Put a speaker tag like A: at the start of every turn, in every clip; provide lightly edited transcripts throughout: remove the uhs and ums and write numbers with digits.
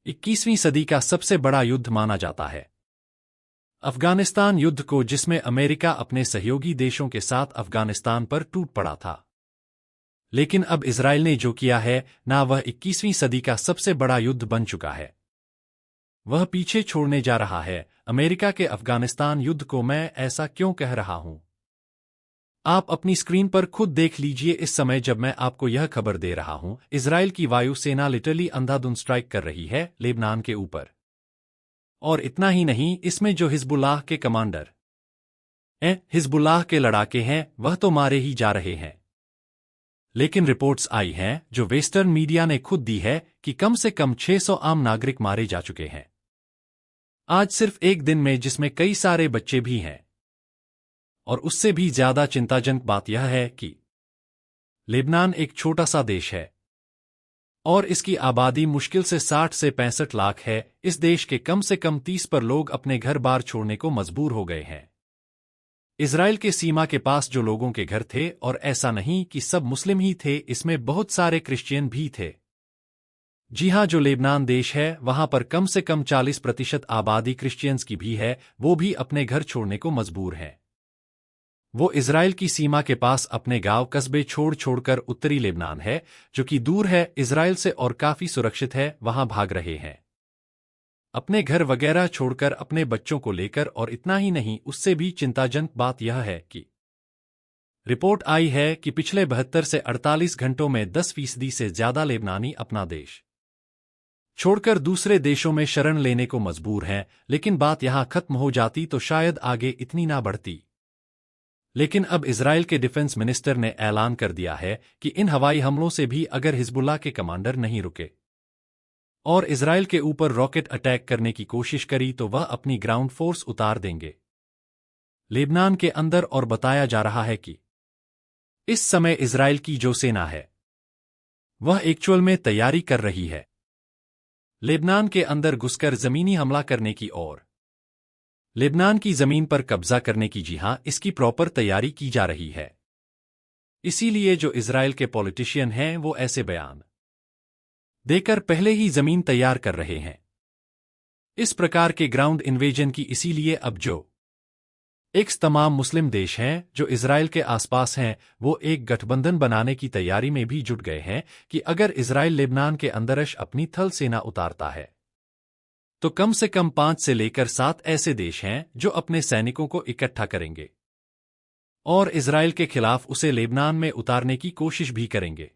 A: 21वीं सदी का सबसे बड़ा युद्ध माना जाता है अफगानिस्तान युद्ध को, जिसमें अमेरिका अपने सहयोगी देशों के साथ अफगानिस्तान पर टूट पड़ा था। लेकिन अब इजराइल ने जो किया है ना, वह 21वीं सदी का सबसे बड़ा युद्ध बन चुका है। वह पीछे छोड़ने जा रहा है अमेरिका के अफगानिस्तान युद्ध को। मैं ऐसा क्यों कह रहा हूं, आप अपनी स्क्रीन पर खुद देख लीजिए। इस समय जब मैं आपको यह खबर दे रहा हूं, इजराइल की वायुसेना लिटरली अंधाधुंध स्ट्राइक कर रही है लेबनान के ऊपर। और इतना ही नहीं, इसमें जो हिजबुल्लाह के कमांडर हिजबुल्लाह के लड़ाके हैं, वह तो मारे ही जा रहे हैं। लेकिन रिपोर्ट्स आई हैं जो वेस्टर्न मीडिया ने खुद दी है कि कम से कम 600 आम नागरिक मारे जा चुके हैं आज सिर्फ एक दिन में, जिसमें कई सारे बच्चे भी हैं। और उससे भी ज्यादा चिंताजनक बात यह है कि लेबनान एक छोटा सा देश है और इसकी आबादी मुश्किल से 60 से 65 लाख है। इस देश के कम से कम 30 पर लोग अपने घर बार छोड़ने को मजबूर हो गए हैं इजराइल के सीमा के पास जो लोगों के घर थे। और ऐसा नहीं कि सब मुस्लिम ही थे, इसमें बहुत सारे क्रिश्चियन भी थे। जी हां, जो लेबनान देश है वहां पर कम से कम 40% आबादी क्रिश्चियंस की भी है। वो भी अपने घर छोड़ने को मजबूर हैं। वो इजराइल की सीमा के पास अपने गांव कस्बे छोड़ छोड़कर उत्तरी लेबनान है, जो कि दूर है इजराइल से और काफी सुरक्षित है, वहां भाग रहे हैं अपने घर वगैरह छोड़कर अपने बच्चों को लेकर। और इतना ही नहीं, उससे भी चिंताजनक बात यह है कि रिपोर्ट आई है कि पिछले 72 से 48 घंटों में 10% से ज्यादा लेबनानी अपना देश छोड़कर दूसरे देशों में शरण लेने को मजबूर हैं। लेकिन बात यहां खत्म हो जाती तो शायद आगे इतनी ना बढ़ती। लेकिन अब इजराइल के डिफेंस मिनिस्टर ने ऐलान कर दिया है कि इन हवाई हमलों से भी अगर हिजबुल्लाह के कमांडर नहीं रुके और इजराइल के ऊपर रॉकेट अटैक करने की कोशिश करी तो वह अपनी ग्राउंड फोर्स उतार देंगे लेबनान के अंदर। और बताया जा रहा है कि इस समय इजराइल की जो सेना है वह एक्चुअल में तैयारी कर रही है लेबनान के अंदर घुसकर जमीनी हमला करने की और लेबनान की जमीन पर कब्जा करने की। जी हां, इसकी प्रॉपर तैयारी की जा रही है। इसीलिए जो इजराइल के पॉलिटिशियन हैं वो ऐसे बयान देकर पहले ही जमीन तैयार कर रहे हैं इस प्रकार के ग्राउंड इन्वेजन की। इसीलिए अब जो तमाम मुस्लिम देश हैं जो इजराइल के आसपास हैं, वो एक गठबंधन बनाने की तैयारी में भी जुट गए हैं कि अगर इजराइल लेबनान के अंदरश अपनी थल सेना उतारता है तो कम से कम 5 से लेकर 7 ऐसे देश हैं जो अपने सैनिकों को इकट्ठा करेंगे और इजराइल के खिलाफ उसे लेबनान में उतारने की कोशिश भी करेंगे।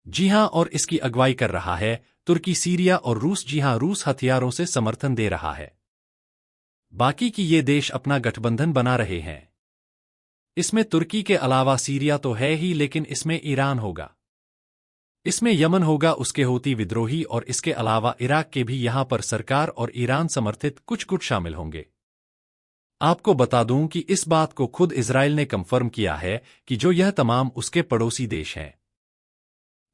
A: जी हां, और इसकी अगुवाई कर रहा है तुर्की, सीरिया और रूस। जी हां, रूस हथियारों से समर्थन दे रहा है। बाकी की ये देश अपना गठबंधन बना रहे हैं। इसमें तुर्की के अलावा सीरिया तो है ही, लेकिन इसमें ईरान होगा, इसमें यमन होगा, उसके हूती विद्रोही, और इसके अलावा इराक के भी यहां पर सरकार और ईरान समर्थित कुछ कुछ शामिल होंगे। आपको बता दूं कि इस बात को खुद इजराइल ने कंफर्म किया है कि जो यह तमाम उसके पड़ोसी देश हैं,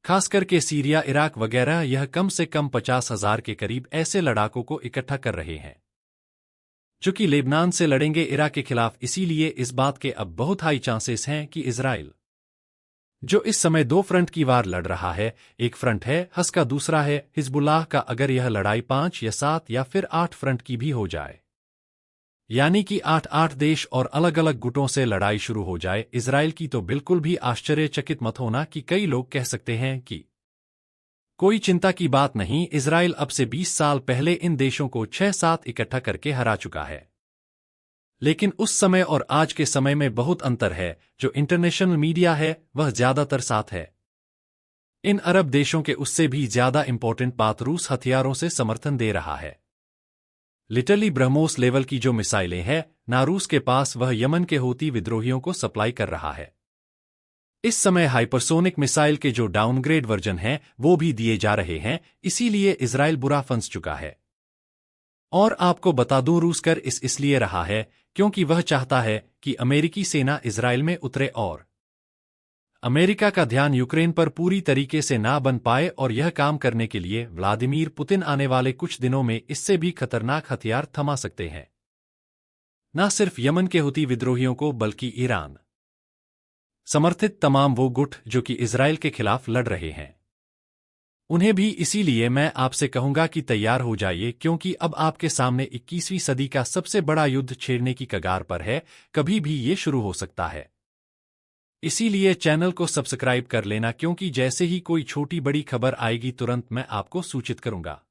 A: खास करके सीरिया, इराक वगैरह, यह कम से कम 50,000 के करीब ऐसे लड़ाकों को इकट्ठा कर रहे हैं जो कि लेबनान से लड़ेंगे इराक के खिलाफ। इसीलिए इस बात के अब बहुत हाई चांसेस हैं कि इजराइल जो इस समय 2 फ्रंट की वार लड़ रहा है, एक फ्रंट है हस का, दूसरा है हिजबुल्लाह का, अगर यह लड़ाई 5 या 7 या फिर 8 फ्रंट की भी हो जाए, यानी कि 8-8 देश और अलग अलग गुटों से लड़ाई शुरू हो जाए इजराइल की, तो बिल्कुल भी आश्चर्यचकित मत होना कि कई लोग कह सकते हैं कि कोई चिंता की बात नहीं, इजराइल अब से 20 साल पहले इन देशों को 6-7 इकट्ठा करके हरा चुका है। लेकिन उस समय और आज के समय में बहुत अंतर है। जो इंटरनेशनल मीडिया है वह ज्यादातर साथ है इन अरब देशों के, उससे भी ज्यादा इंपॉर्टेंट बात, रूस हथियारों से समर्थन दे रहा है। लिटरली ब्रह्मोस लेवल की जो मिसाइलें हैं ना रूस के पास, वह यमन के हूती विद्रोहियों को सप्लाई कर रहा है। इस समय हाइपरसोनिक मिसाइल के जो डाउनग्रेड वर्जन हैं वो भी दिए जा रहे हैं। इसीलिए इजराइल बुरा फंस चुका है। और आपको बता दूं, रूस कर इसलिए रहा है क्योंकि वह चाहता है कि अमेरिकी सेना इजराइल में उतरे और अमेरिका का ध्यान यूक्रेन पर पूरी तरीके से ना बन पाए। और यह काम करने के लिए व्लादिमीर पुतिन आने वाले कुछ दिनों में इससे भी खतरनाक हथियार थमा सकते हैं, न सिर्फ यमन के हूती विद्रोहियों को, बल्कि ईरान समर्थित तमाम वो गुट जो कि इजराइल के खिलाफ लड़ रहे हैं, उन्हें भी। इसीलिए मैं आपसे कहूंगा कि तैयार हो जाइए, क्योंकि अब आपके सामने 21वीं सदी का सबसे बड़ा युद्ध छेड़ने की कगार पर है। कभी भी ये शुरू हो सकता है। इसीलिए चैनल को सब्सक्राइब कर लेना, क्योंकि जैसे ही कोई छोटी बड़ी खबर आएगी तुरंत मैं आपको सूचित करूंगा।